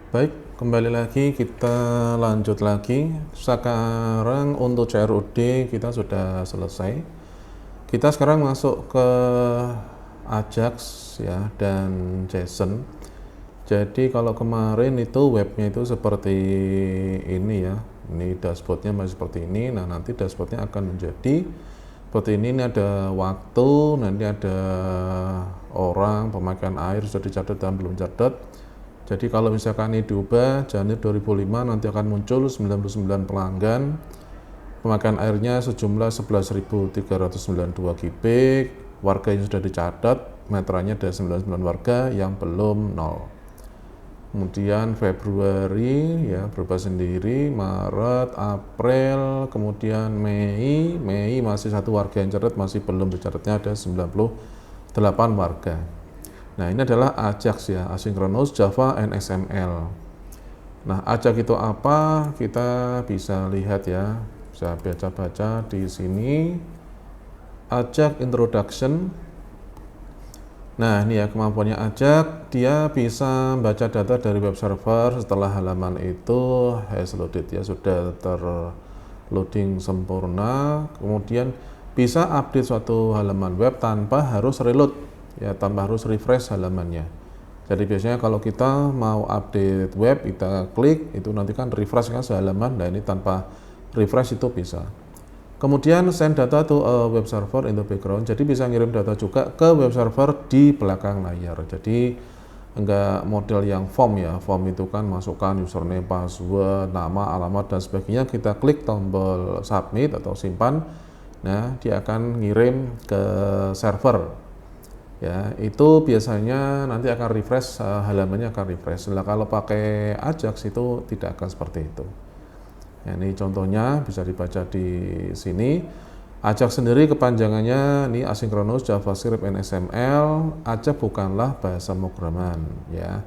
Baik, kembali lagi kita lanjut lagi. Sekarang untuk CRUD kita sudah selesai. Kita sekarang masuk ke Ajax ya dan JSON. Jadi kalau kemarin itu webnya itu seperti ini ya. Ini dashboardnya masih seperti ini. Nah, nanti dashboardnya akan menjadi seperti ini. Ini ada waktu, nanti ada orang, pemakaian air sudah dicatat dan belum catat. Jadi kalau misalkan ini diubah, Januari 2005 nanti akan muncul 99 pelanggan, pemakaian airnya sejumlah 11.392 kubik, warga yang sudah dicatat, meterannya ada 99 warga yang belum 0. Kemudian Februari ya berubah sendiri, Maret, April, kemudian Mei masih satu warga yang catat, masih belum dicatatnya ada 98 warga. Nah, ini adalah Ajax ya, Asynchronous Java and XML. Nah, Ajax itu apa? Kita bisa lihat ya, bisa baca-baca di sini. Ajax Introduction. Nah, ini ya kemampuannya Ajax, dia bisa baca data dari web server setelah halaman itu has loaded ya, sudah terloading sempurna. Kemudian bisa update suatu halaman web tanpa harus reload ya, tanpa harus refresh halamannya. Jadi biasanya kalau kita mau update web, kita klik itu nanti kan refresh kan sehalaman. Nah, ini tanpa refresh itu bisa. Kemudian send data to a web server in the background. Jadi bisa ngirim data juga ke web server di belakang layar. Jadi enggak model yang form ya. Form itu kan masukkan username, password, nama, alamat dan sebagainya. Kita klik tombol submit atau simpan. Nah, dia akan ngirim ke server. Ya, itu biasanya nanti akan refresh, halamannya akan refresh. Nah, kalau pakai Ajax itu tidak akan seperti itu. Ya, ini contohnya bisa dibaca di sini. Ajax sendiri kepanjangannya ini Asynchronous JavaScript and XML. Ajax bukanlah bahasa pemrograman ya.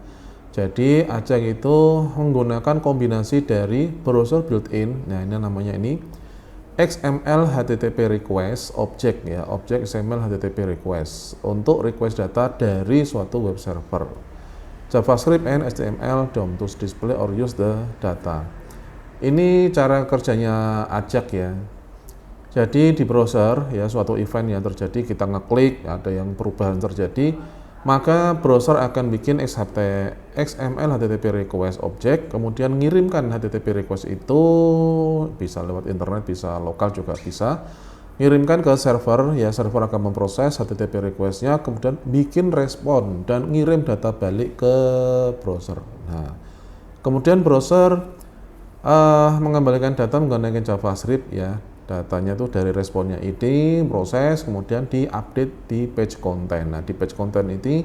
Jadi Ajax itu menggunakan kombinasi dari browser built-in. Nah, ini namanya ini XML HTTP request object ya, objek XML HTTP request untuk request data dari suatu web server. JavaScript and HTML DOM to display or use the data. Ini cara kerjanya Ajax ya. Jadi di browser ya, suatu event yang terjadi, kita ngeklik, ada yang perubahan terjadi, maka browser akan bikin XML HTTP request object, kemudian ngirimkan HTTP request itu, bisa lewat internet, bisa lokal juga bisa, ngirimkan ke server ya, server akan memproses HTTP requestnya, kemudian bikin respon dan ngirim data balik ke browser. Nah, kemudian browser mengembalikan data menggunakan JavaScript ya. Datanya tuh dari responnya ini proses, kemudian diupdate di page content. Nah, di page content ini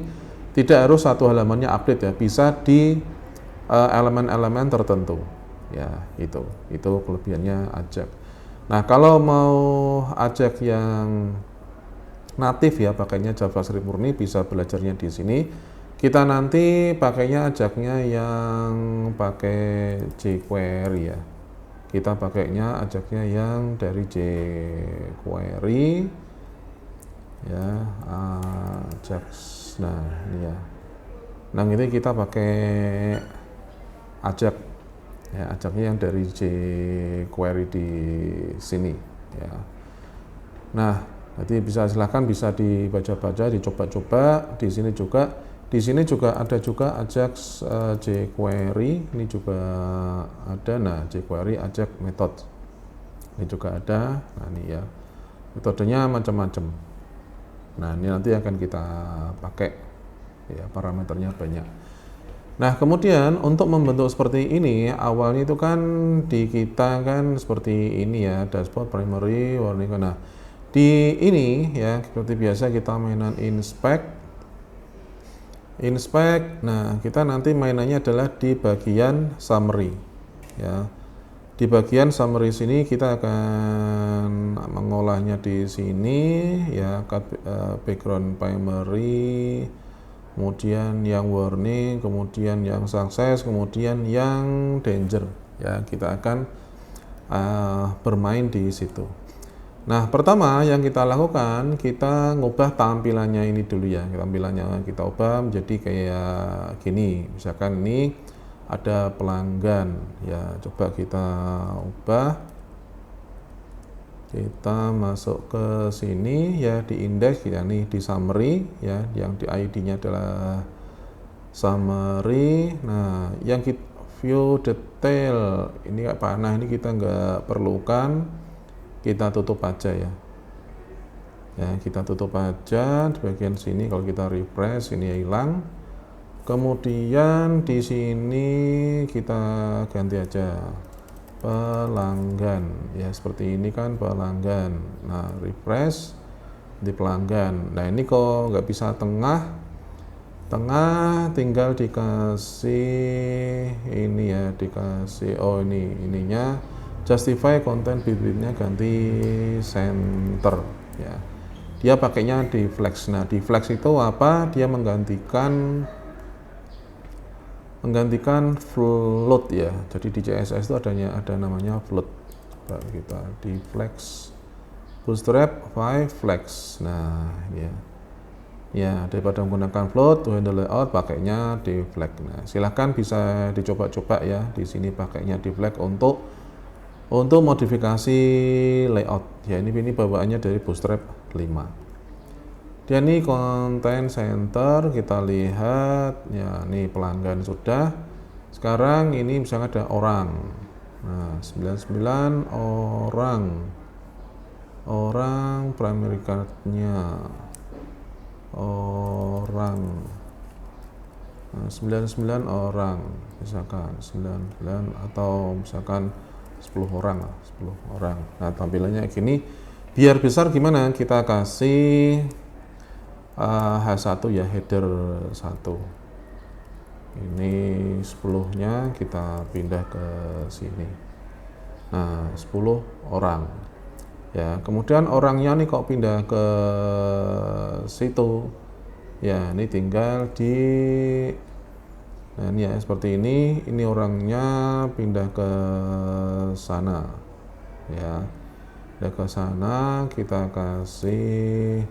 tidak harus satu halamannya update ya, bisa di elemen-elemen tertentu ya. Itu kelebihannya Ajax. Nah, kalau mau Ajax yang natif ya, pakainya JavaScript murni, bisa belajarnya di sini. Kita nanti pakainya Ajaxnya yang pakai jQuery ya. Kita pakainya Ajaxnya yang dari jQuery ya, Ajax. Nah, ini ya. Nah, ini kita pakai Ajax ya, Ajaxnya yang dari jQuery di sini ya. Nah, nanti silahkan bisa dibaca-baca, dicoba-coba di sini juga. Di sini juga ada juga Ajax jQuery, ini juga ada. Nah, jQuery Ajax method ini juga ada. Nah, ini ya, metodenya macam-macam. Nah, ini nanti akan kita pakai ya, parameternya banyak. Nah, kemudian untuk membentuk seperti ini, awalnya itu kan di kita kan seperti ini ya, dashboard, primary, warning. Nah, di ini ya, seperti biasa kita mainan inspect. Nah, kita nanti mainannya adalah di bagian summary ya. Di bagian summary sini kita akan mengolahnya di sini ya, background primary, kemudian yang warning, kemudian yang success, kemudian yang danger ya. Kita akan bermain di situ. Nah, pertama yang kita lakukan, kita ngubah tampilannya ini dulu ya. Tampilannya kita ubah menjadi kayak gini. Misalkan ini ada pelanggan ya. Coba kita ubah, kita masuk ke sini ya, di indeks ya, nih di summary ya, yang di ID-nya adalah summary. Nah, yang kita view detail ini kayak panah, ini kita nggak perlukan, kita tutup aja ya. Ya, kita tutup aja di bagian sini. Kalau kita refresh ini hilang. Kemudian di sini kita ganti aja pelanggan ya, seperti ini kan pelanggan. Nah, refresh di pelanggan. Nah, ini kok nggak bisa tengah tinggal dikasih ini ya, dikasih ininya justify content between-nya ganti center ya. Dia pakainya di flex. Nah, di flex itu apa? Dia menggantikan float ya. Jadi di CSS itu ada namanya float. Coba kita di flex bootstrap 5 flex. Nah, ya daripada menggunakan float to handle layout, pakainya di flag. Nah, silahkan bisa dicoba-coba ya, di sini pakainya di flag untuk modifikasi layout ya. Ini bawaannya dari bootstrap 5. Dan ini content center, kita lihat ya, ini pelanggan sudah. Sekarang ini misalnya ada orang. Nah, 99 orang primary card-nya orang. Nah, 99 orang misalkan 99, atau misalkan 10 orang lah, 10 orang. Nah, tampilannya gini. Biar besar gimana? Kita kasih H1 ya, header 1. Ini 10-nya kita pindah ke sini. Nah, 10 orang ya. Kemudian orangnya nih kok pindah ke situ ya, ini tinggal di, nah ini ya, seperti ini orangnya pindah ke sana ya. Pindah ke sana, kita kasih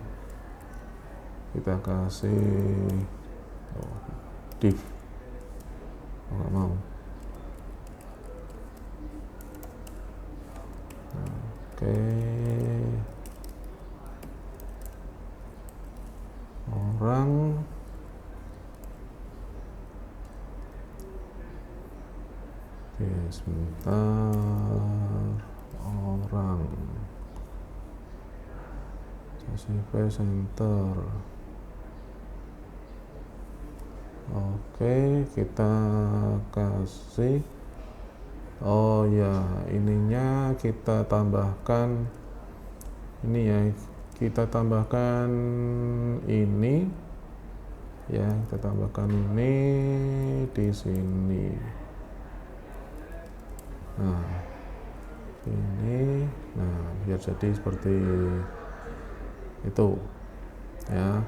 div. Nggak mau. Oke. Orang. Oke, sebentar. Orang. Justify center. Oke, kita kasih, oh ya, ininya kita tambahkan ini ya, kita tambahkan ini ya, kita tambahkan ini di sini. Nah, ini, nah biar jadi seperti itu ya.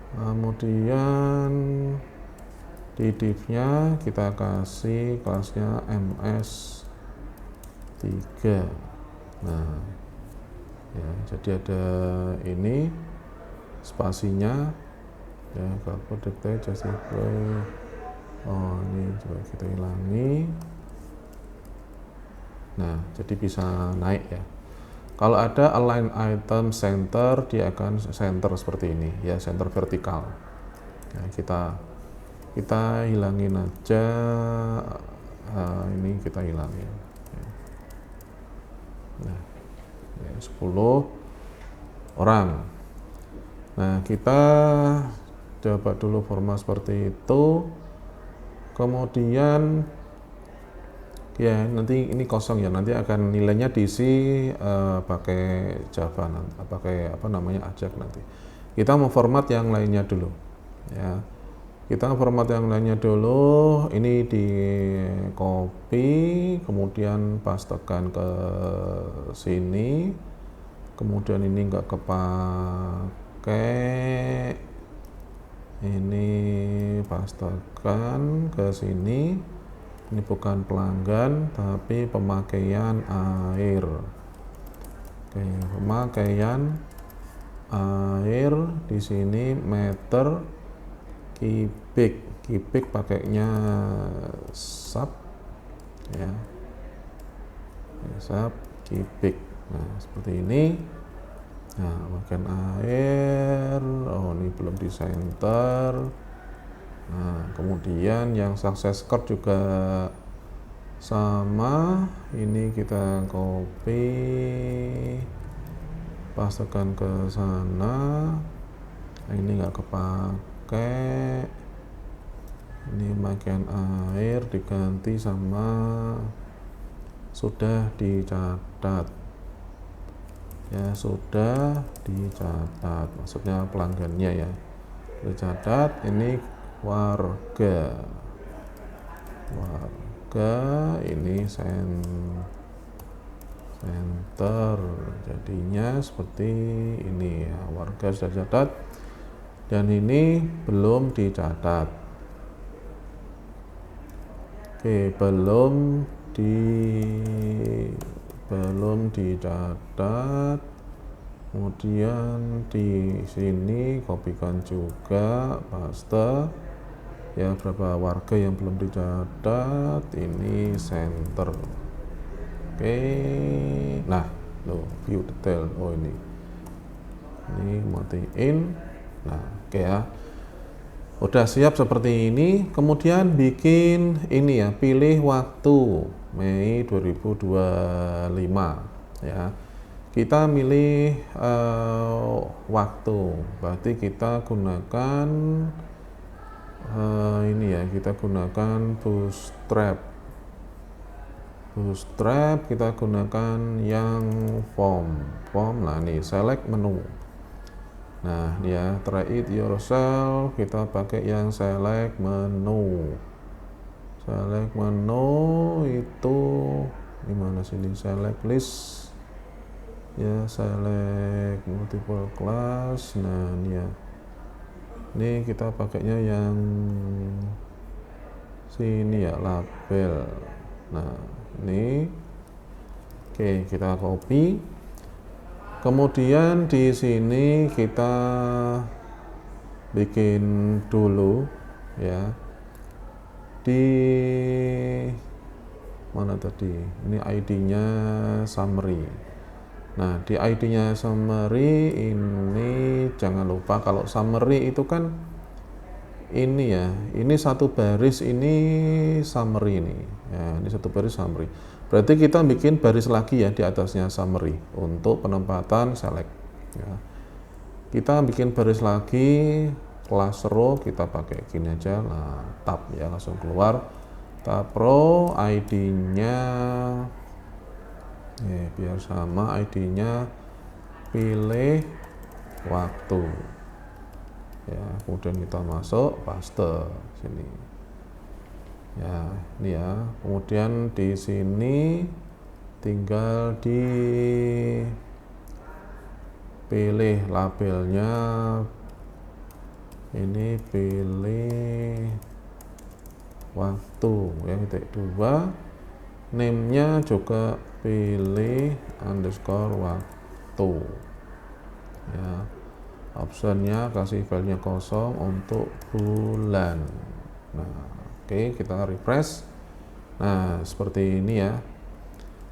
Kemudian di div-nya kita kasih kelasnya ms3. Nah ya, jadi ada ini spasinya ya, kalau detail justify. Oh, ini coba kita hilangi. Nah, jadi bisa naik ya. Kalau ada align item center, dia akan center seperti ini ya, center vertikal ya. Kita hilangin aja ini, kita hilangin ya. Nah ya, 10 orang. Nah, kita coba dulu format seperti itu. Kemudian ya, nanti ini kosong ya, nanti akan nilainya diisi pakai Java, pakai apa namanya, Ajax nanti. Kita mau format yang lainnya dulu ya. Kita format yang lainnya dulu, ini di copy, kemudian pastekan ke sini, kemudian ini enggak kepake, ini pastekan ke sini. Ini bukan pelanggan tapi pemakaian air. Oke, pemakaian air di sini meter kubik Kipik pakainya sub ya, sub kipik. Nah seperti ini. Nah bagian air, oh ini belum di center. Nah kemudian yang success cord juga sama, ini kita copy, pastekan ke sana. Nah, ini nggak kepake. Ini bagian air diganti sama sudah dicatat ya, sudah dicatat, maksudnya pelanggannya ya dicatat. Ini warga, ini center, jadinya seperti ini ya, warga sudah dicatat dan ini belum dicatat. Oke, belum dicatat. Kemudian di sini kopikan juga, paste ya, berapa warga yang belum dicatat, ini center. Oke, nah loh, view detail, oh ini matiin. Nah oke ya, udah siap seperti ini. Kemudian bikin ini ya, pilih waktu Mei 2025 ya. Kita milih waktu, berarti kita gunakan ini ya, kita gunakan bootstrap. Kita gunakan yang form. Nah ini select menu. Nah dia try it yourself, kita pakai yang select menu. Itu dimana sini, select list ya, select multiple class. Nah ini ya, ini kita pakainya yang sini ya, label. Nah ini oke, kita copy. Kemudian di sini kita bikin dulu ya, di mana tadi, ini ID-nya summary. Nah di ID-nya summary ini jangan lupa, kalau summary itu kan ini ya, ini satu baris, ini summary ini ya, ini satu baris summary. Berarti kita bikin baris lagi ya di atasnya summary untuk penempatan select ya. Kita bikin baris lagi, class row kita pakai gini aja lah, tab ya, langsung keluar tab row, ID-nya ya, biar sama ID-nya, pilih waktu ya, kemudian kita masuk paste sini ya, ini ya. Kemudian di sini tinggal pilih labelnya, ini pilih waktu ya, titik 2, name-nya juga pilih underscore waktu ya, optionnya kasih filenya kosong untuk bulan. Nah oke, kita refresh. Nah seperti ini ya,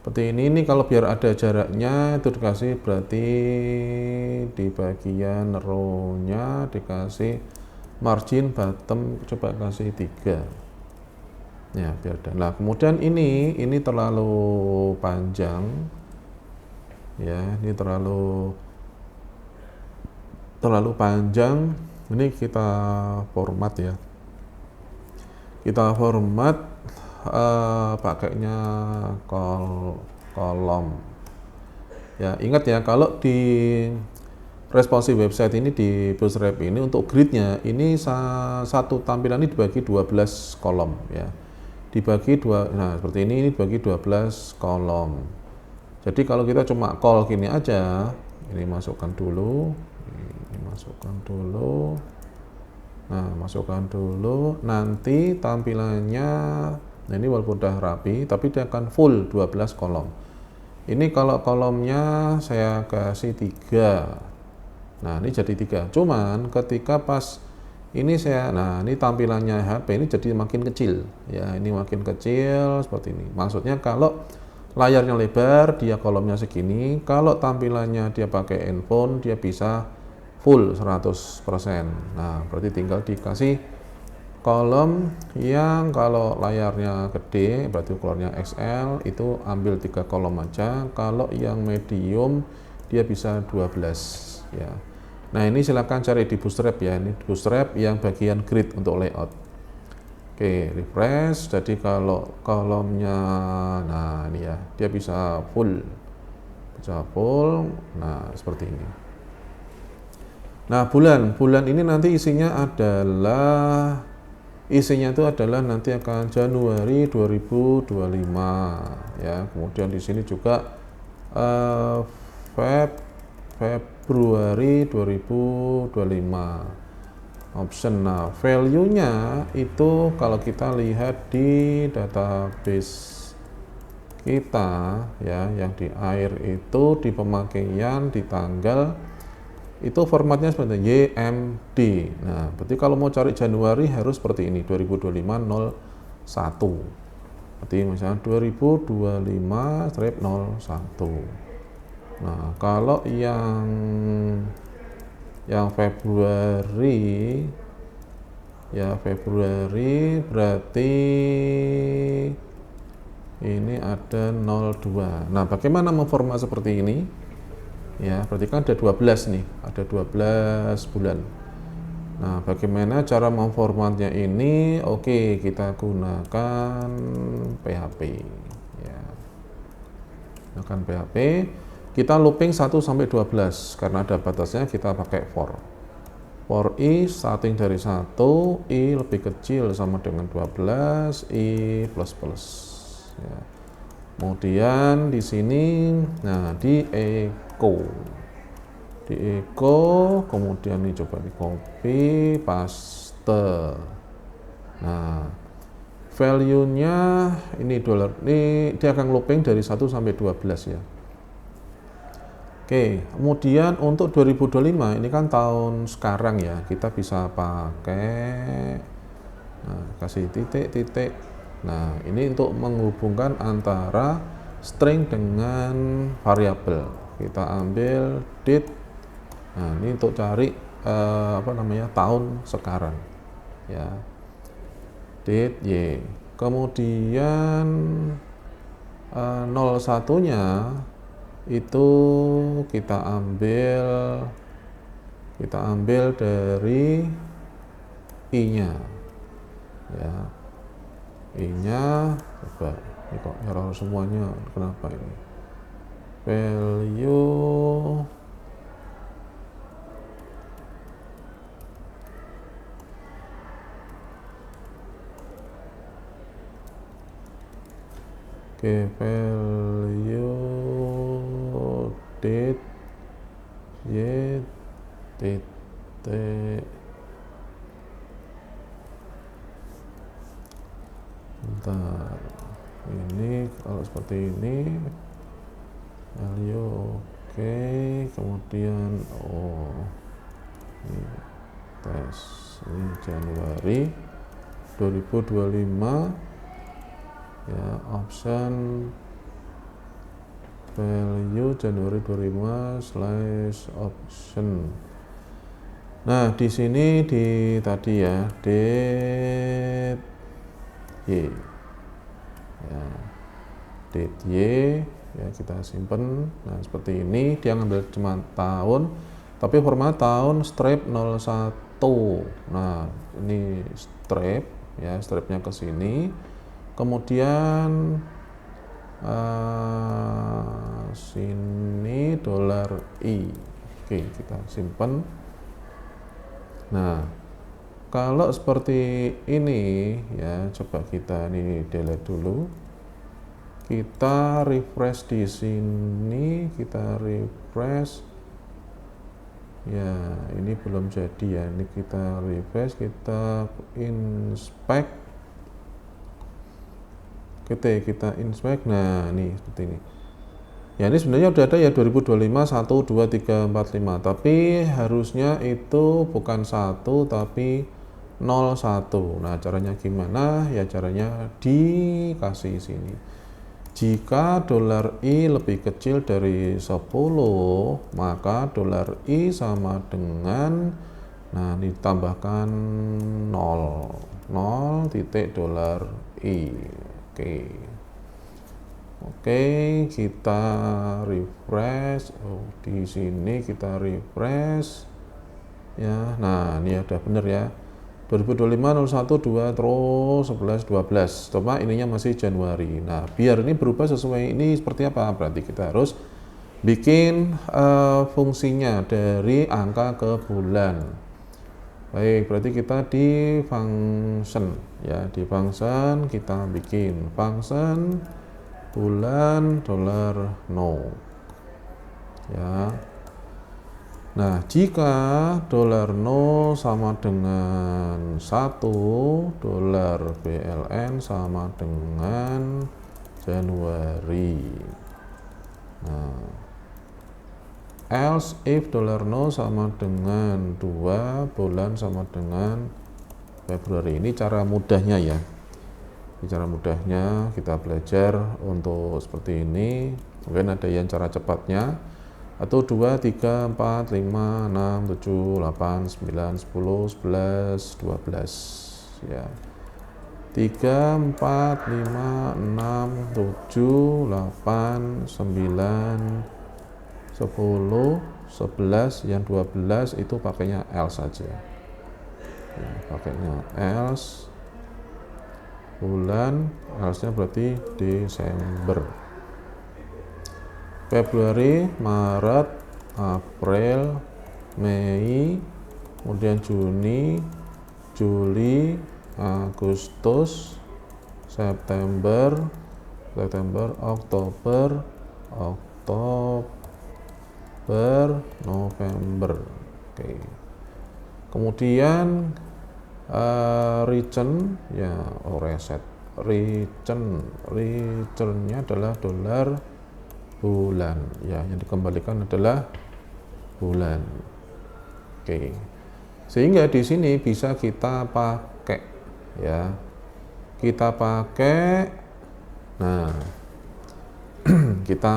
seperti ini kalau biar ada jaraknya itu dikasih, berarti di bagian row-nya dikasih margin bottom, coba kasih 3 ya biar ada. Nah kemudian ini terlalu panjang ya, ini terlalu panjang. Ini kita format ya, kita format pakainya kolom ya. Ingat ya, kalau di responsive website ini, di Bootstrap ini, untuk gridnya ini satu tampilan ini dibagi 12 kolom ya, dibagi dua. Nah seperti ini dibagi 12 kolom. Jadi kalau kita cuma call gini aja, ini masukkan dulu, nah masukkan dulu, nanti tampilannya, nah ini walaupun udah rapi tapi dia akan full 12 kolom. Ini kalau kolomnya saya kasih 3, nah ini jadi 3. Cuman ketika pas Ini tampilannya HP ini jadi makin kecil ya, ini makin kecil seperti ini. Maksudnya kalau layarnya lebar dia kolomnya segini, kalau tampilannya dia pakai handphone dia bisa full 100%. Nah berarti tinggal dikasih kolom yang kalau layarnya gede berarti ukurannya XL, itu ambil 3 kolom aja. Kalau yang medium dia bisa 12 ya. Nah ini silahkan cari di Bootstrap ya, ini Bootstrap yang bagian grid untuk layout. Oke, refresh. Jadi kalau kolomnya, nah ini ya, dia bisa full. Nah seperti ini. Nah bulan ini nanti isinya itu adalah nanti akan Januari 2025 ya. Kemudian di sini juga Februari 2025 option. Nah value-nya itu kalau kita lihat di database kita ya, yang di air itu di pemakaian di tanggal itu formatnya seperti YMD. Nah berarti kalau mau cari Januari harus seperti ini 2025-01, berarti misalnya 2025-01. Nah kalau yang Februari ya, Februari berarti ini ada 02. Nah bagaimana memformat seperti ini ya, berarti kan ada 12 nih, ada 12 bulan. Nah bagaimana cara memformatnya ini? Oke, kita gunakan PHP ya, gunakan PHP. Kita looping 1 sampai 12 karena ada batasnya, kita pakai for i starting dari 1, i lebih kecil sama dengan 12, i plus plus ya. Kemudian di sini, nah di echo, kemudian ini coba di copy paste. Nah value-nya ini dolar, ini dia akan looping dari 1 sampai 12 ya. Oke, kemudian untuk 2025 ini kan tahun sekarang ya, kita bisa pakai, nah kasih titik-titik. Nah ini untuk menghubungkan antara string dengan variabel. Kita ambil date. Nah ini untuk cari tahun sekarang ya, date y. Kemudian 01-nya itu kita ambil dari i-nya ya, i-nya coba ini kok error semuanya, kenapa ini value value date y titik, bentar, ini kalau seperti ini value oke, kemudian ini tes, ini Januari 2025 ya, option value Januari 25/option. Nah di sini di tadi ya, date y ya, date y ya, kita simpen. Nah seperti ini, dia ngambil cuma tahun tapi format tahun strip 01. Nah ini strip ya, stripnya ke sini, kemudian sini dolar i. Oke, kita simpan. Nah kalau seperti ini ya, coba kita ini delete dulu, kita refresh di sini, kita refresh ya, ini belum jadi ya, ini kita refresh, kita inspect, kita inspect. Nah ini seperti ini ya, ini sebenarnya udah ada ya 2025 1 2 3 4 5, tapi harusnya itu bukan 1 tapi 01. Nah, caranya gimana? Ya caranya dikasih sini. Jika dolar I lebih kecil dari 10, maka dolar I sama dengan, nah ditambahkan 0 titik dolar I. Oke, kita refresh. Di sini kita refresh. Ya, nah ini udah bener ya. 2025 01 2 terus 11 12. Cuma ininya masih Januari. Nah, biar ini berubah sesuai ini seperti apa? Berarti kita harus bikin fungsinya dari angka ke bulan. Baik, berarti kita di function ya, di function kita bikin function bulan dolar no. Ya. Nah, jika dolar no sama dengan 1, dolar BLN sama dengan Januari. Nah, else if dolar no sama dengan 2, bulan sama dengan Februari. Ini cara mudahnya ya. Ini cara mudahnya kita belajar untuk seperti ini. Mungkin ada yang cara cepatnya. 1, 2, 3, 4, 5, 6, 7, 8, 9, 10, 11, 12 ya. 3, 4, 5, 6, 7, 8, 9, 10, 11, yang 12 itu pakainya else saja ya, pakainya else bulan, else nya berarti Desember. Februari, Maret, April, Mei, kemudian Juni, Juli, Agustus, September, Oktober, November. Oke. Kemudian region ya, reset. Region-nya adalah dolar bulan ya, yang dikembalikan adalah bulan. Oke, sehingga di sini bisa kita pakai ya, kita pakai. Nah, kita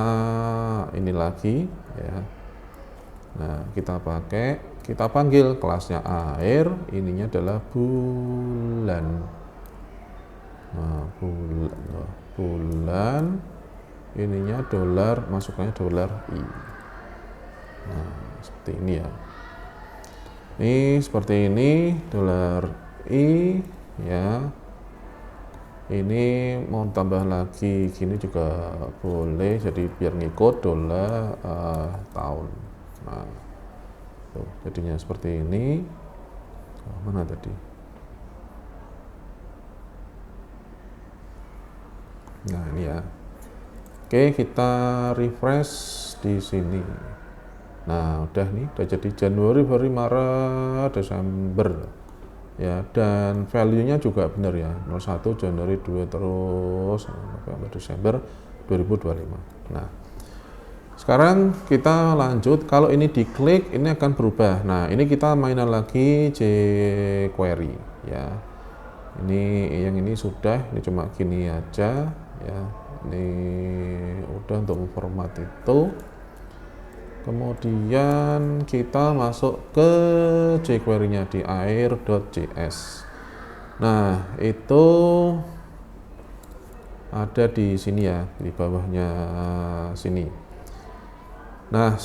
ini lagi ya. Nah, kita pakai, kita panggil kelasnya air, ininya adalah bulan. Nah, bulan ininya dolar, masukannya dolar I. Nah, seperti ini ya. Ini seperti ini dolar I ya. Ini mau tambah lagi gini juga boleh, jadi biar ngikut dolar tahun. Nah, tuh, jadinya seperti ini. Mana tadi? Nah, ini ya. Oke, kita refresh di sini. Nah, udah nih, udah jadi Januari, Februari, Maret, Desember. Ya, dan value-nya juga benar ya. 01 Januari 2 terus November Desember 2025. Nah, sekarang kita lanjut. Kalau ini diklik, ini akan berubah. Nah, ini kita mainan lagi jQuery ya. Ini yang ini sudah, ini cuma gini aja ya. Ini udah untuk format itu. Kemudian kita masuk ke jQuery-nya di air.js. Nah, itu ada di sini ya, di bawahnya sini. Nah,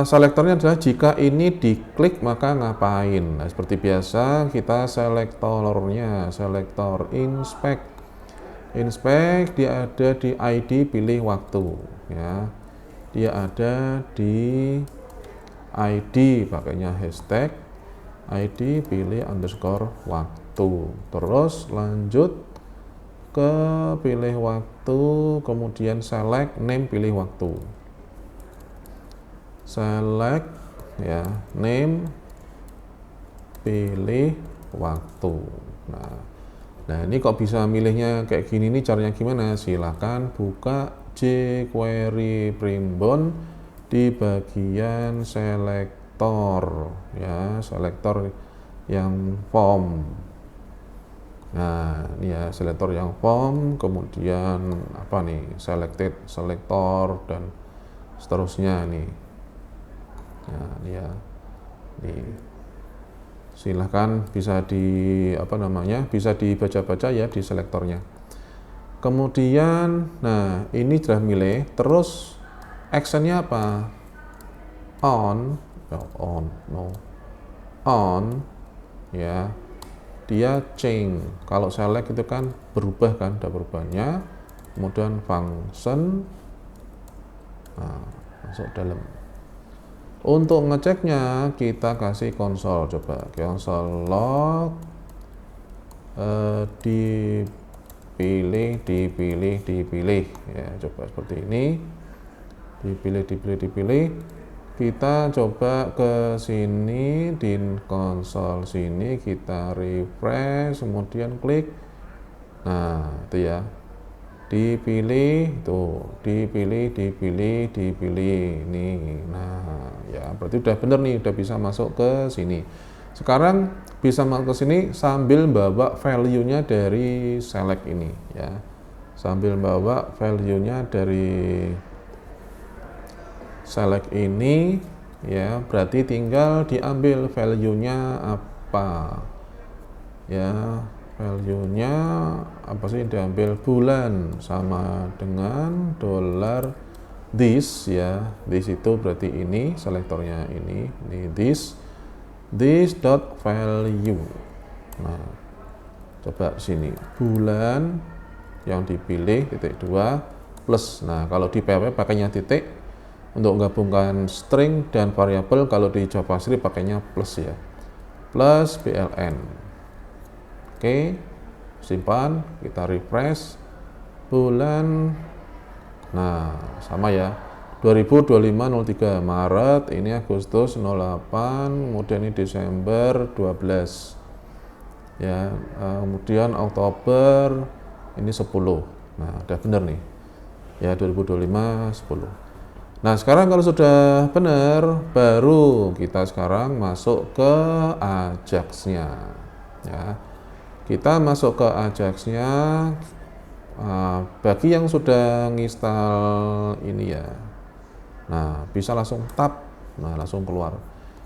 selektornya adalah jika ini diklik maka ngapain. Nah, seperti biasa kita selektornya, selektor inspect. Inspect dia ada di ID pilih waktu ya, dia ada di ID pakainya hashtag ID pilih underscore waktu, terus lanjut ke pilih waktu, kemudian select name pilih waktu, select ya name pilih waktu. Nah, ini kok bisa milihnya kayak gini nih, caranya gimana? Silahkan buka jQuery Primbon di bagian selektor ya, selektor yang form Nah, ini ya selektor yang form, kemudian apa nih, selected, selektor, dan seterusnya nih. Nah, ini ya, nih silahkan bisa bisa dibaca-baca ya di selektornya. Kemudian, nah ini sudah milih, terus actionnya apa? On, on, ya. Dia change. Kalau select itu kan berubah kan, ada perubahannya. Kemudian function, nah, masuk dalam. Untuk ngeceknya kita kasih konsol, coba konsol log, dipilih ya, coba seperti ini, dipilih. Kita coba ke sini di konsol sini, kita refresh, kemudian klik. Nah, itu ya. Dipilih, tuh, dipilih. Nih. Nah, ya berarti udah bener nih, udah bisa masuk ke sini. Sekarang bisa masuk ke sini sambil bawa value-nya dari select ini ya. Sambil bawa value-nya dari select ini ya, berarti tinggal diambil value-nya apa ya, value-nya apa sih, diambil bulan sama dengan dollar this ya, this itu berarti ini selektornya ini this dot value. Nah, coba sini bulan yang dipilih titik 2 plus. Nah, kalau di PHP pakainya titik. Untuk menggabungkan string dan variabel, kalau di JavaScript pakainya plus ya, plus BLN. Oke, simpan, kita refresh, bulan, nah sama ya, 2025-03 Maret, ini Agustus 08, kemudian ini Desember 12 ya, kemudian Oktober ini 10. Nah, udah bener nih ya, 2025 10. Nah, sekarang kalau sudah benar, baru kita sekarang masuk ke Ajax-nya ya. Kita masuk ke Ajax-nya. Bagi yang sudah nginstal ini ya, nah bisa langsung tab, nah langsung keluar.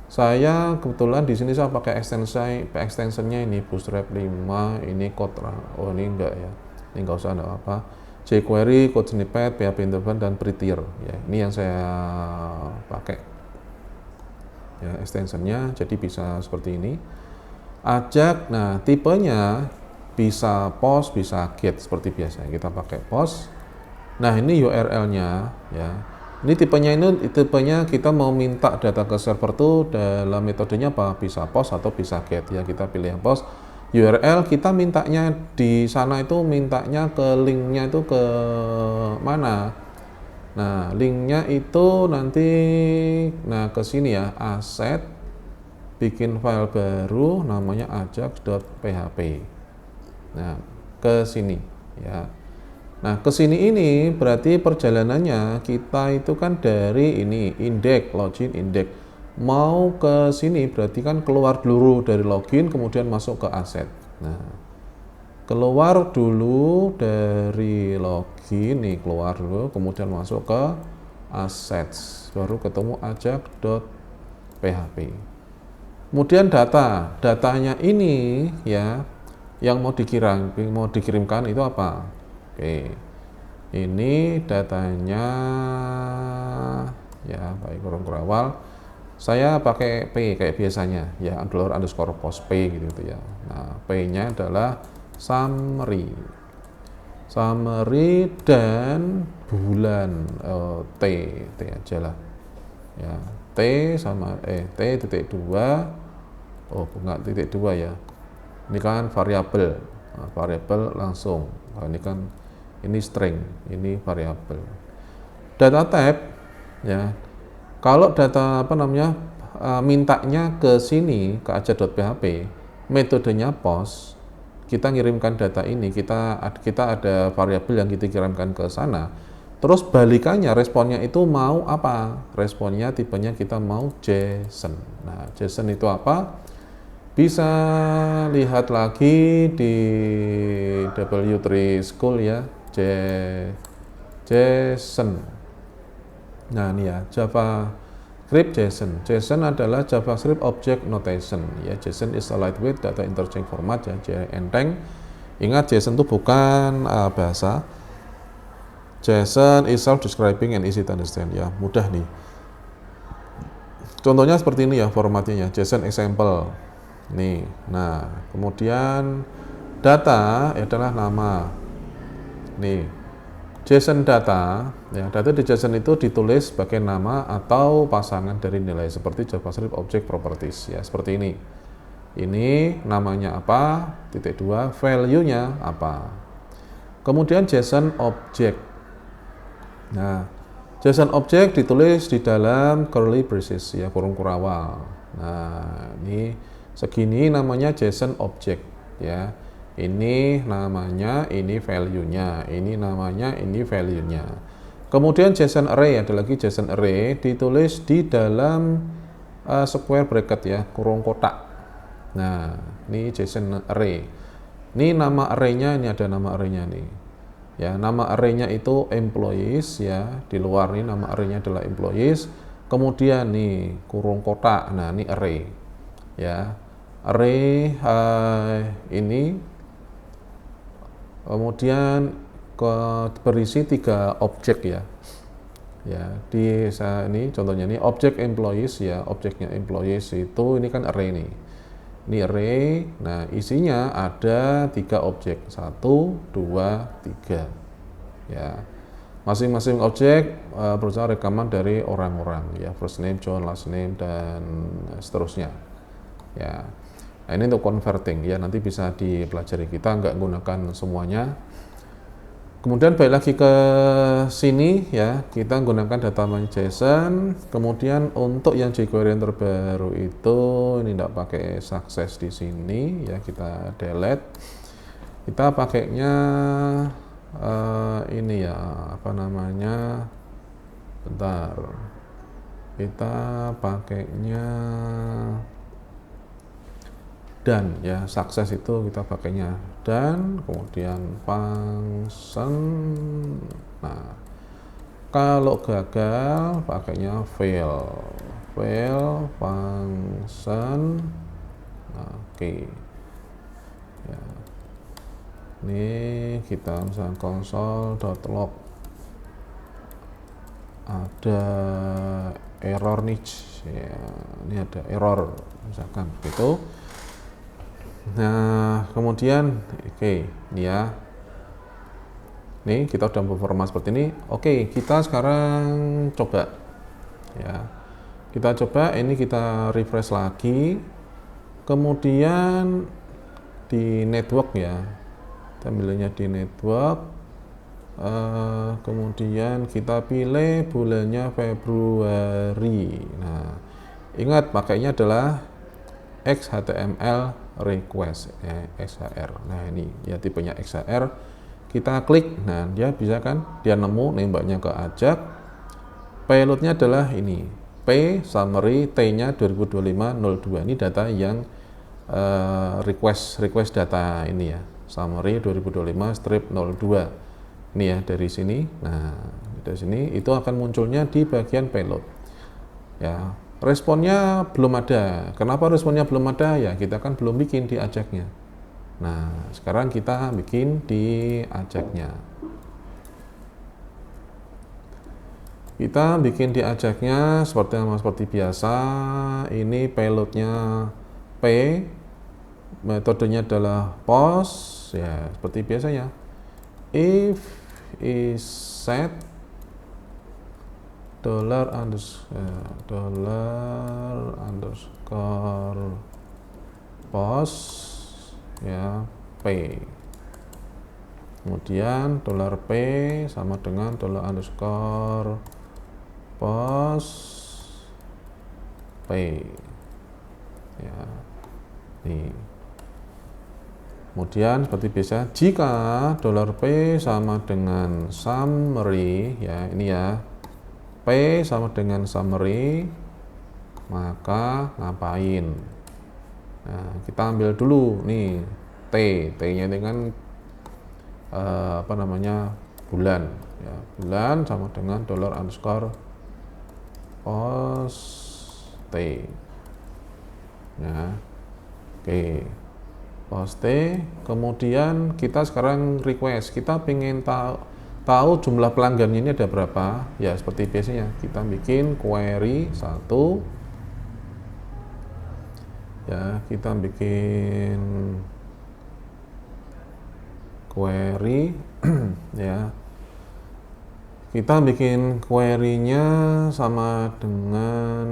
Saya kebetulan di sini saya pakai extensionnya ini Bootstrap 5, ini Kotlin. Oh, ini enggak ya, ini enggak usah, enggak apa. jQuery, code snippet, PHP interface, dan Prettier ya, ini yang saya pakai ya extensionnya, jadi bisa seperti ini. Ajax, nah tipenya bisa post, bisa get seperti biasa, kita pakai post. Nah, ini URL-nya ya, ini tipenya kita mau minta data ke server tuh dalam metodenya apa, bisa post atau bisa get ya, kita pilih yang post. URL kita mintanya di sana itu, mintanya ke linknya itu ke mana? Nah, linknya itu nanti, nah ke sini ya, aset, bikin file baru namanya ajax.php. Nah, ke sini ya. Nah, ke sini ini berarti perjalanannya kita itu kan dari ini index, login index. Mau ke sini berarti kan keluar dulu dari login, kemudian masuk ke aset. Nah, keluar dulu dari login nih, keluar dulu, kemudian masuk ke assets, baru ketemu ajax.php. Kemudian datanya ini ya, yang mau dikirimkan itu apa? Oke, ini datanya ya, baik kurang awal. Saya pakai P kayak biasanya ya, $_post P gitu ya. Nah, P-nya adalah summary dan bulan, T aja lah ya, T sama T titik 2, oh enggak titik 2 ya, ini kan variabel. Nah, variabel langsung, nah, ini kan ini string, ini variabel. Data type ya, kalau data mintanya ke sini ke ajax.php, metodenya post, kita ngirimkan data ini, kita ada variabel yang kita kirimkan ke sana, terus balikannya, responnya itu mau apa? Responnya tipenya kita mau JSON. Nah, JSON itu apa? Bisa lihat lagi di W3 School ya, JSON. Nah ini ya, JavaScript JSON. JSON adalah JavaScript Object Notation. Ya, JSON is a lightweight data interchange format ya, enteng. Ingat JSON itu bukan bahasa. JSON is self-describing and easy to understand ya, mudah nih. Contohnya seperti ini ya formatnya, JSON example. Nih, nah kemudian data adalah nama. Nih, JSON data, ya data di JSON itu ditulis sebagai nama atau pasangan dari nilai seperti JavaScript Object Properties ya, seperti ini. Ini namanya apa? Titik 2, value-nya apa? Kemudian JSON Object. Nah, JSON Object ditulis di dalam curly braces ya, kurung kurawal. Nah, ini segini namanya JSON Object ya. Ini namanya, ini value-nya, ini namanya, ini value-nya. Kemudian JSON Array, ada lagi JSON Array ditulis di dalam square bracket ya, kurung kotak. Nah, ini JSON Array. Ini nama array-nya, ini ada nama array-nya nih. Ya, nama array-nya itu employees ya, di luar nih nama array-nya adalah employees. Kemudian nih kurung kotak, nah ini array. Ya, array ini kemudian berisi 3 objek ya. Ya, di ini contohnya ini objek employees ya, objeknya employees itu ini kan array nih. Ini array. Nah, isinya ada 3 objek. 1, 2, 3. Ya. Masing-masing objek berusaha rekaman dari orang-orang ya, first name, John, last name dan seterusnya. Ya. Nah, ini untuk converting ya, nanti bisa dipelajari, kita nggak menggunakan semuanya. Kemudian balik lagi ke sini ya, kita menggunakan data JSON. Kemudian untuk yang jQuery yang terbaru itu ini tidak pakai success di sini ya, kita delete. Kita pakainya ini ya, apa namanya? Bentar. Kita pakainya dan ya, sukses itu kita pakainya dan kemudian function. Nah, kalau gagal pakainya fail function. Nah, oke. Ya, ini kita misalnya console.log ada error nih ya, ini ada error misalkan gitu. Nah, kemudian oke, ini ya. Nih, kita udah performa seperti ini. Oke, kita sekarang coba. Ya. Kita coba, ini kita refresh lagi. Kemudian di network ya. Kita pilihnya di network. Kemudian kita pilih bulannya Februari. Nah, ingat pakainya adalah XHTML request XHR. Nah, ini ya tipenya XHR. Kita klik, nah dia bisa kan, dia nemu nembaknya ke Ajak. Payloadnya adalah ini P summary T-nya 2025-02. Ini data yang request data ini ya, summary 2025-02. Ini ya dari sini. Nah, dari sini itu akan munculnya di bagian payload. Ya, responnya belum ada. Kenapa responnya belum ada? Ya, kita kan belum bikin di Ajaknya. Nah, sekarang kita bikin di Ajaknya. Kita bikin di Ajaknya seperti biasa. Ini payloadnya P, metodenya adalah post, ya seperti biasanya. If is set $_post ya P. Kemudian $P sama dengan $_post P ya. Nih. Kemudian seperti biasa, jika $P sama dengan summary ya, ini ya, P sama dengan summary, maka ngapain? Nah, kita ambil dulu nih T-nya ini kan apa namanya, bulan ya, bulan sama dengan $_ post T. Nah, oke, post T. Kemudian kita sekarang request, kita pengen tahu jumlah pelanggannya ini ada berapa ya. Seperti biasanya kita bikin query satu ya, kita bikin query ya, kita bikin query-nya sama dengan,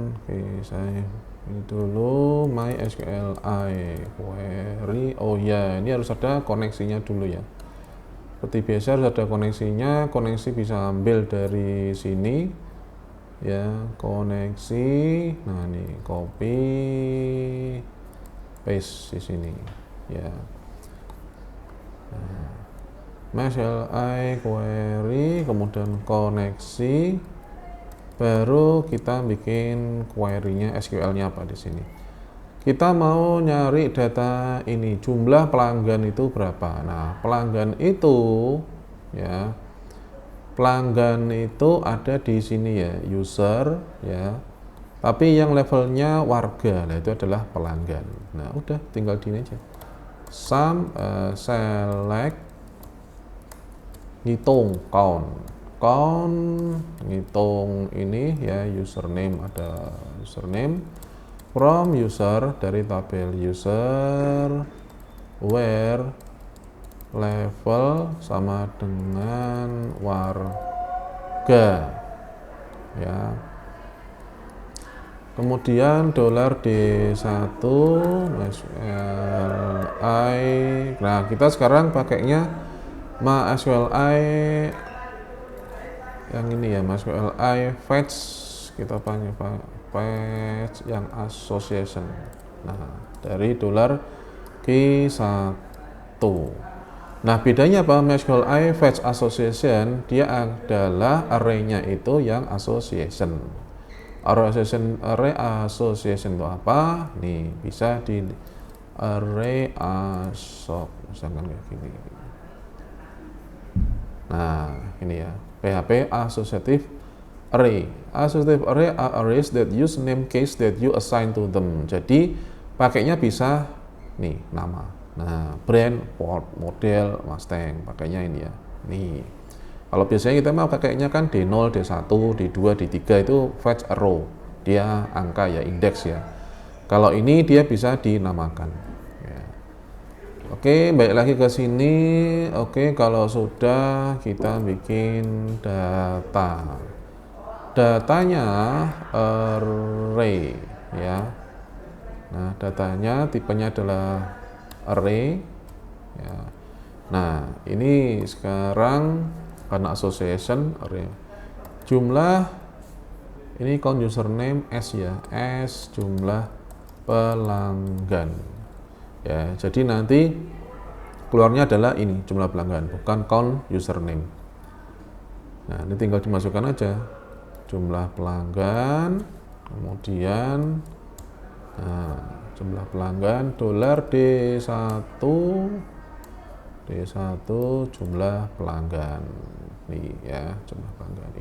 oke, saya ini dulu MySQLi query. Oh ya, ini harus ada koneksinya dulu ya. Seperti biasa harus ada koneksinya. Koneksi bisa ambil dari sini ya, koneksi. Nah, ini copy paste di sini ya. Nah, MySQLi query, kemudian koneksi, baru kita bikin query-nya, SQL-nya apa di sini. Kita mau nyari data ini, jumlah pelanggan itu berapa. Nah, pelanggan itu ya, pelanggan itu ada di sini ya, user ya. Tapi yang levelnya warga, nah itu adalah pelanggan. Nah, udah tinggal di ini aja. Sum select ngitung count ngitung ini ya, username, ada username, from user, dari tabel user, where level sama dengan warga ya. Kemudian $D1 MySQLi. Nah, kita sekarang pakainya MySQLi yang ini ya, MySQLi fetch, kita pakai fetch yang association. Nah, dari $Q1. Nah, bedanya apa? MySQLi fetch association, dia adalah array-nya itu yang association. Array association itu apa? Nih, bisa di array misalkan kayak gini. Nah, ini ya, PHP associative array. Associative array are arrays that use name case that you assign to them. Jadi pakainya bisa nih nama. Nah, brand, port, model, Mustang, pakainya ini ya. Nih. Kalau biasanya kita mau pakainya kan D0, D1, D2, D3 itu fetch a row. Dia angka ya, indeks ya. Kalau ini dia bisa dinamakan. Ya. Oke, balik lagi ke sini. Oke, kalau sudah kita bikin data. Datanya array ya. Nah, datanya tipenya adalah array ya. Nah, ini sekarang karena association array, jumlah ini count username S ya, S jumlah pelanggan ya. Jadi nanti keluarnya adalah ini jumlah pelanggan, bukan count username. Nah, ini tinggal dimasukkan aja jumlah pelanggan, kemudian nah, jumlah pelanggan $D1 jumlah pelanggan nih ya, jumlah pelanggan.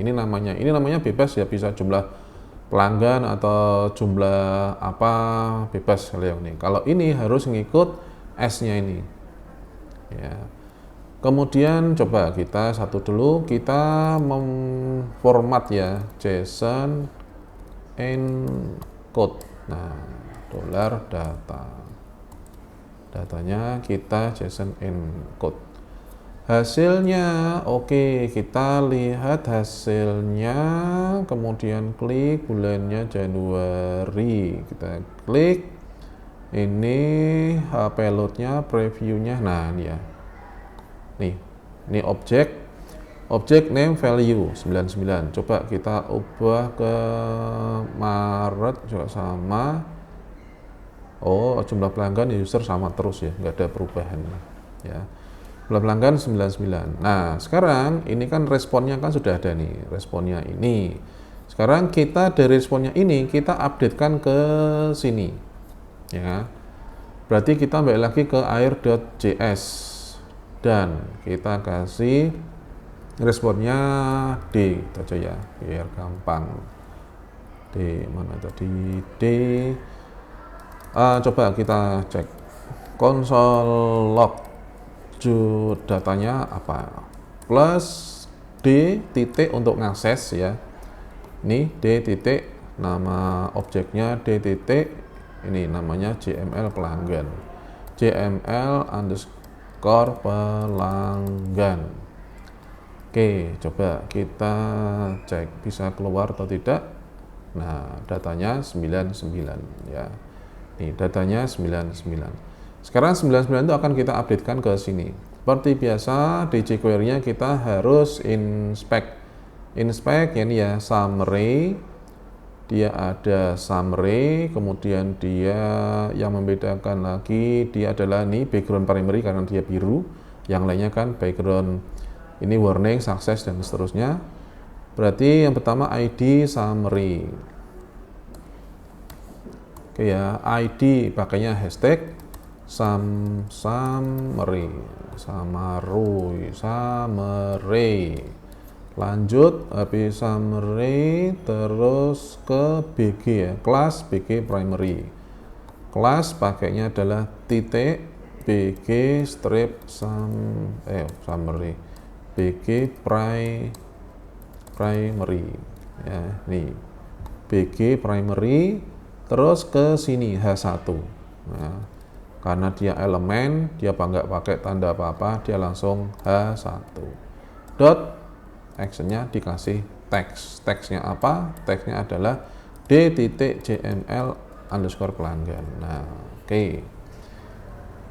Ini namanya bebas ya, bisa jumlah pelanggan atau jumlah apa, bebas kalian nih. Kalau ini harus ngikut S-nya ini ya. Kemudian coba kita satu dulu, kita memformat ya JSON encode. Nah, $data. Datanya kita JSON encode. Hasilnya oke, kita lihat hasilnya, kemudian klik bulannya Januari, kita klik ini payloadnya, previewnya. Nah, ini ya, ini objek name value 99. Coba kita ubah ke Maret juga sama. Oh, jumlah pelanggan user sama terus ya, nggak ada perubahan ya. Jumlah pelanggan 99. Nah, sekarang ini kan responnya kan sudah ada nih, responnya ini. Sekarang kita dari responnya ini kita updatekan ke sini ya. Berarti kita balik lagi ke air.js dan kita kasih responnya D itu aja ya, biar gampang. D mana tadi? D. Coba kita cek console log datanya apa, plus D titik untuk ngakses ya. Ini D titik, nama objeknya D titik, ini namanya JML pelanggan, JML underscore pelanggan. Oke, coba kita cek bisa keluar atau tidak. Nah, datanya 99 ya. Nih, datanya 99. Sekarang 99 itu akan kita updatekan ke sini. Seperti biasa di jQuery-nya kita harus inspect. Inspect ini ya summary. Dia ada summary, kemudian dia yang membedakan lagi dia adalah nih background primary karena dia biru. Yang lainnya kan background ini warning, success dan seterusnya. Berarti yang pertama ID summary. Oke ya, ID pakainya hashtag summary. Lanjut habis summary terus ke BG ya, kelas BG primary. Kelas pakainya adalah titik BG strip summary BG primary ya, nih BG primary. Terus ke sini H1. Nah, karena dia elemen, dia nggak pakai tanda apa-apa, dia langsung H1. Dot actionnya dikasih teks. Teksnya apa? Teksnya adalah d.jml underscore pelanggan. Nah, oke.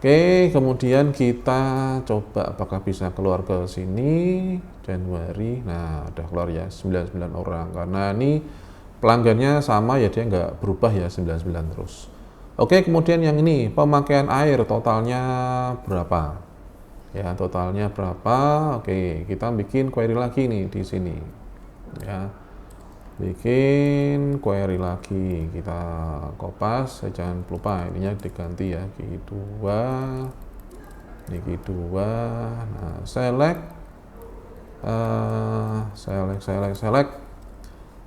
Oke, kemudian kita coba apakah bisa keluar ke sini Januari. Nah, udah keluar ya 99 orang karena ini pelanggannya sama ya, dia nggak berubah ya 99 terus. Oke, kemudian yang ini pemakaian air totalnya berapa ya, totalnya berapa. Oke, kita bikin query lagi nih di sini ya, bikin query lagi, kita kopas, jangan lupa ininya diganti ya, Q2 ini Q2. Nah, select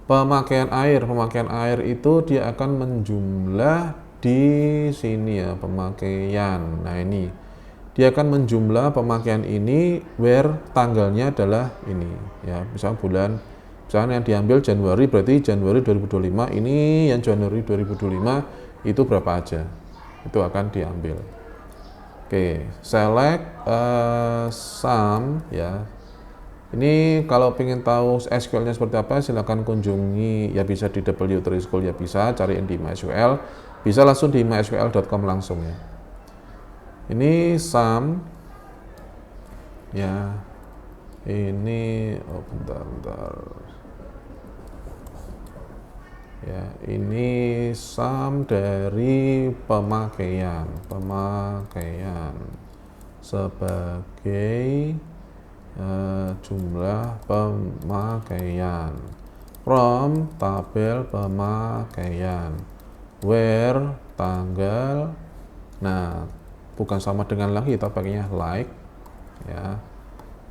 pemakaian air itu dia akan menjumlah di sini ya, pemakaian. Nah, ini dia akan menjumlah pemakaian ini where tanggalnya adalah ini ya, misalnya yang diambil Januari, berarti Januari 2025. Ini yang Januari 2025 itu berapa aja, itu akan diambil. Oke, select sum ya. Ini kalau ingin tahu SQL-nya seperti apa, silahkan kunjungi ya, bisa di W3School ya, bisa cariin di MySQL, bisa langsung di mysql.com langsung ya. Ini sum ya, ini bentar ya, ini sum dari pemakaian sebagai jumlah pemakaian from tabel pemakaian where tanggal. Nah, bukan sama dengan lagi, kita pakainya like ya,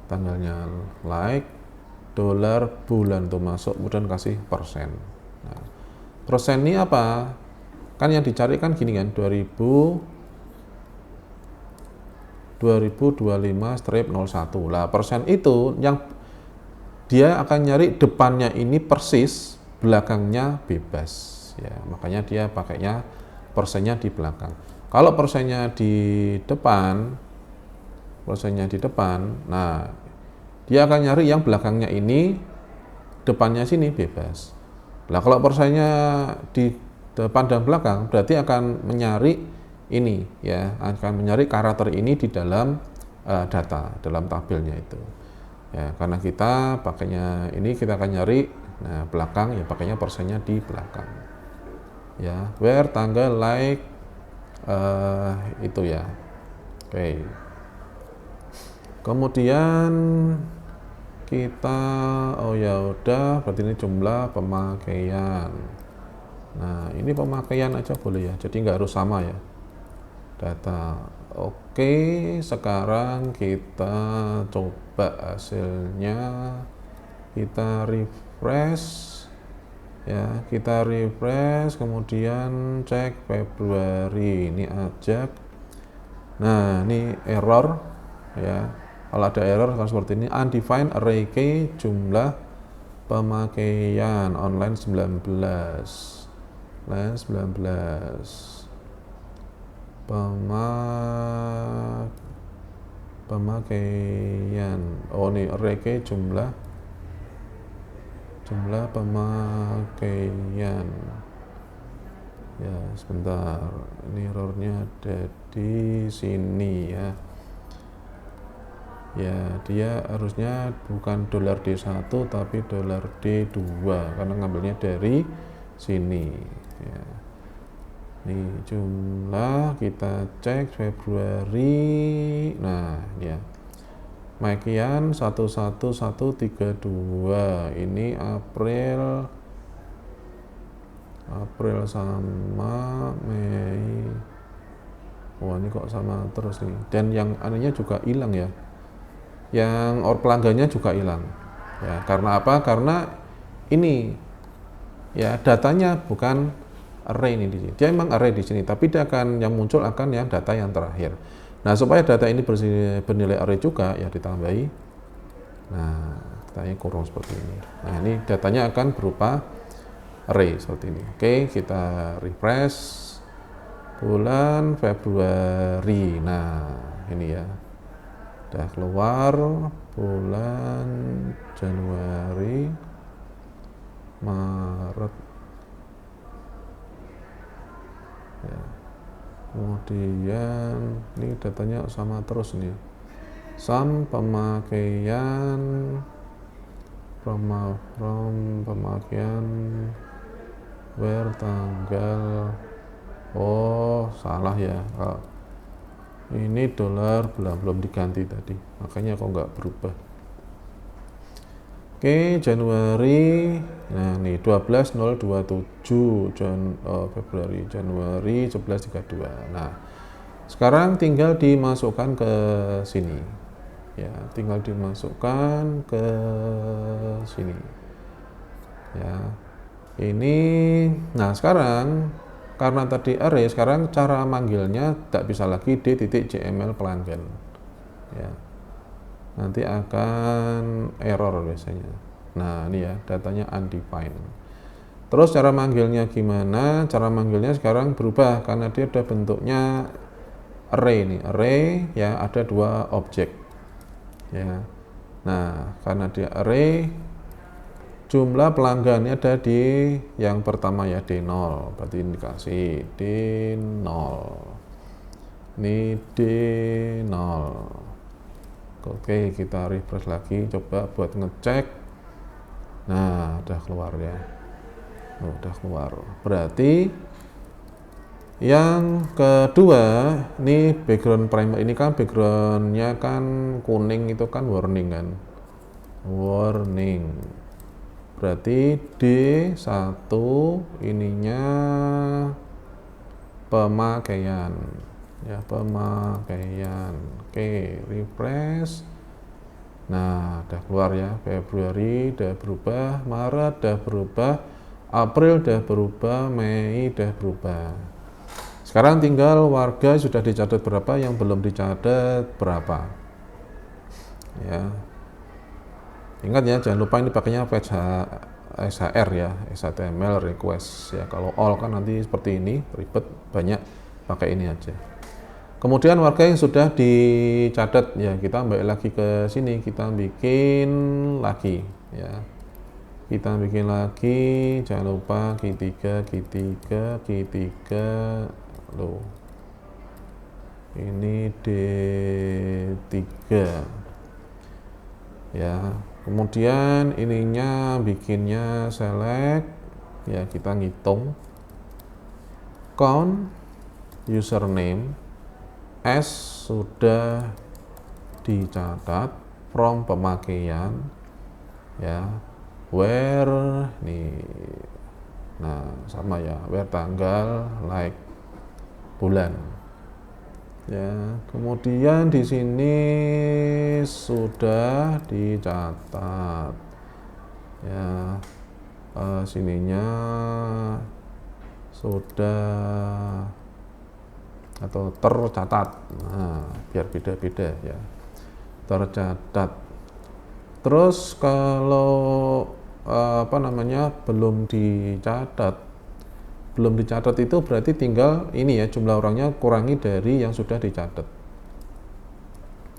tanggalnya like, dolar bulan tuh masuk, kemudian kasih persen. Nah, persen ini apa kan yang dicari kan gini kan, 2025-01 lah, persen itu yang dia akan nyari depannya ini persis, belakangnya bebas ya, makanya dia pakainya persennya di belakang. Kalau persennya di depan, nah dia akan nyari yang belakangnya ini, depannya sini bebas. Nah, kalau persennya di depan dan belakang, berarti akan mencari ini ya, akan mencari karakter ini di dalam data, dalam tabelnya itu ya, karena kita pakainya ini, kita akan nyari nah belakang ya, pakainya persennya di belakang ya, where tanggal like itu ya. Oke, kemudian kita ya udah, berarti ini jumlah pemakaian. Nah, ini pemakaian aja boleh ya, jadi nggak harus sama ya. data. Oke, sekarang kita coba hasilnya, kita refresh ya, kita refresh kemudian cek Februari, ini ajak. Nah, ini error ya, kalau ada error kan seperti ini, undefined array key jumlah pemakaian online 19 pemakaian. Oh, ini array key jumlah pemakaian ya. Sebentar, ini errornya ada di sini ya. Ya, dia harusnya bukan $D1 tapi $D2 karena ngambilnya dari sini ya. Ini jumlah, kita cek Februari. Nah ya, pemakaian 11132, ini April sama Mei. Wah, ini kok sama terus nih, dan yang anunya juga hilang ya, yang pelanggannya juga hilang ya. Karena apa? Karena ini ya datanya bukan array ini di sini. Dia memang array di sini, tapi dia akan yang muncul akan yang data yang terakhir. Nah, supaya data ini bernilai array juga ya ditambahi. Nah, datanya kurung seperti ini. Nah, ini datanya akan berupa array seperti ini. Oke, kita refresh bulan Februari. Nah, ini ya. Udah keluar bulan Januari, Maret ya. Kemudian ini datanya sama terus nih, pemakaian pemakaian where tanggal, oh salah ya, ini dolar belum diganti tadi, makanya kok nggak berubah. Oke, Januari, nah nih 12.027 Februari, Januari 11.32. Nah, sekarang tinggal dimasukkan ke sini ya, tinggal dimasukkan ke sini ya. Ini, nah sekarang karena tadi array, sekarang cara manggilnya tidak bisa lagi d.jml pelanggan ya, nanti akan error biasanya. Nah, ini ya, datanya undefined. Terus cara manggilnya gimana? Cara manggilnya sekarang berubah karena dia udah bentuknya array nih, array ya, ada dua objek ya. Nah, karena dia array, jumlah pelanggannya ada di yang pertama ya, D0, berarti ini dikasih D0, ini D0. Oke, kita refresh lagi, coba buat ngecek. Nah, udah keluar ya. Udah keluar. Berarti yang kedua, ini background primer, ini kan backgroundnya kan kuning, itu kan warning kan. Warning. Berarti D1 ininya pemakaian ya, pemakaian. Oke, refresh. Nah, udah keluar ya, Februari udah berubah, Maret udah berubah, April udah berubah, Mei udah berubah. Sekarang tinggal warga sudah dicatat berapa, yang belum dicatat berapa ya. Ingat ya, jangan lupa ini pakainya fetch SHR ya, HTML request ya. Kalau all kan nanti seperti ini, ribet, banyak, pakai ini aja. Kemudian warga yang sudah dicatat ya, kita balik lagi ke sini, kita bikin lagi ya. Kita bikin lagi, jangan lupa Q3 loh. Ini D3 ya. Kemudian ininya bikinnya select ya, kita ngitung count username S sudah dicatat from pemakaian ya, where nih, nah sama ya, where tanggal, like bulan Ya, kemudian di sini sudah dicatat. Ya, sininya sudah atau tercatat. Nah, biar beda-beda ya. Tercatat. Terus kalau belum dicatat itu berarti tinggal ini ya, jumlah orangnya kurangi dari yang sudah dicatat.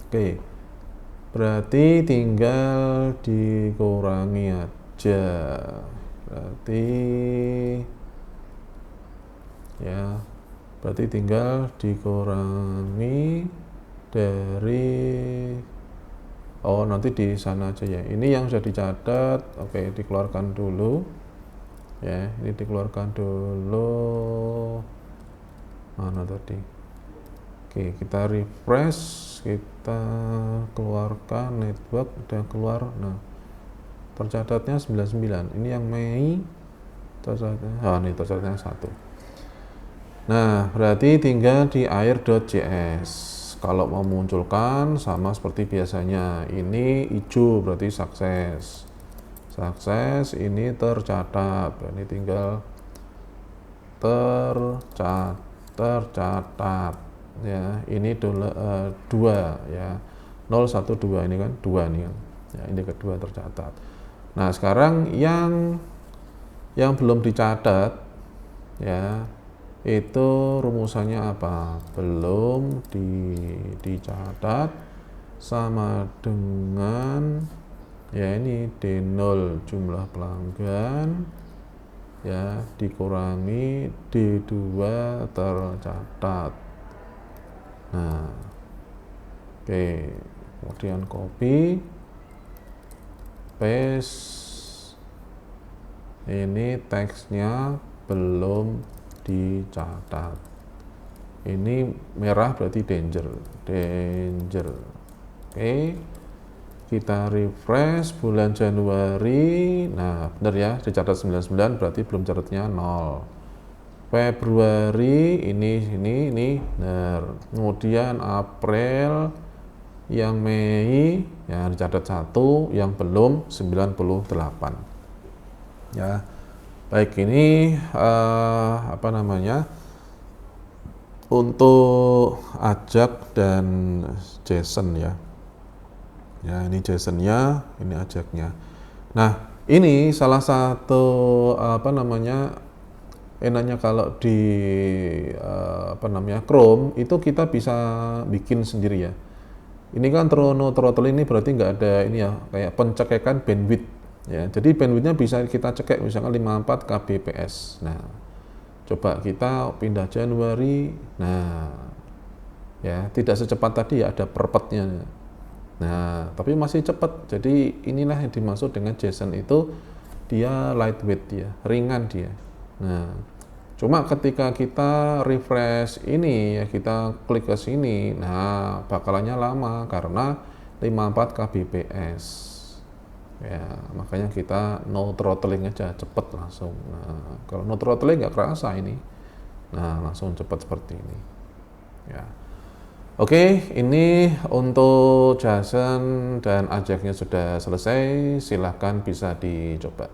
Oke, berarti tinggal dikurangi aja. Berarti ya, berarti tinggal dikurangi dari, oh nanti di sana aja ya. Ini yang sudah dicatat, oke dikeluarkan dulu. Ya, ini dikeluarkan dulu. Mana tadi? Oke, kita refresh, kita keluarkan network, udah keluar. Nah, tercatatnya 99. Ini yang Mei tercatatnya, ini tercatatnya 1. Nah, berarti tinggal di air.js. Kalau mau memunculkan sama seperti biasanya. Ini hijau berarti sukses. Sukses ini tercatat. Ini tinggal tercatat. Ya, ini 2 ya. 012 ini kan 2 nih kan. Ya, ini kedua tercatat. Nah, sekarang yang belum dicatat ya, itu rumusannya apa? Belum dicatat sama dengan ya ini D0 jumlah pelanggan ya dikurangi D2 tercatat. Nah, oke, kemudian copy paste, ini teksnya belum dicatat. Ini merah berarti danger. Oke, kita refresh bulan Januari. Nah, benar ya, dicatat 99 berarti belum catatnya 0. Februari ini benar. Kemudian April, yang Mei ya dicatat 1, yang belum 98. Ya. Baik, ini untuk Ajak dan JSON ya. Ya, ini JSON-nya, ini Ajaknya. Nah, ini salah satu enaknya kalau di Chrome itu kita bisa bikin sendiri ya. Ini kan throttle ini berarti nggak ada ini ya, kayak pencekekan bandwidth ya. Jadi bandwidthnya bisa kita cekek misalkan 54 kbps. Nah, coba kita pindah Januari. Nah, ya tidak secepat tadi ya, ada perpetnya. Nah, tapi masih cepat. Jadi inilah yang dimaksud dengan JSON itu, dia lightweight dia, ringan dia. Nah, cuma ketika kita refresh ini ya, kita klik ke sini, nah bakalannya lama karena 54 kbps. Ya, makanya kita no throttling aja, cepet langsung. Nah, kalau no throttling nggak kerasa ini. Nah, langsung cepat seperti ini. Ya. Oke, ini untuk JSON dan Ajaknya sudah selesai. Silahkan bisa dicoba.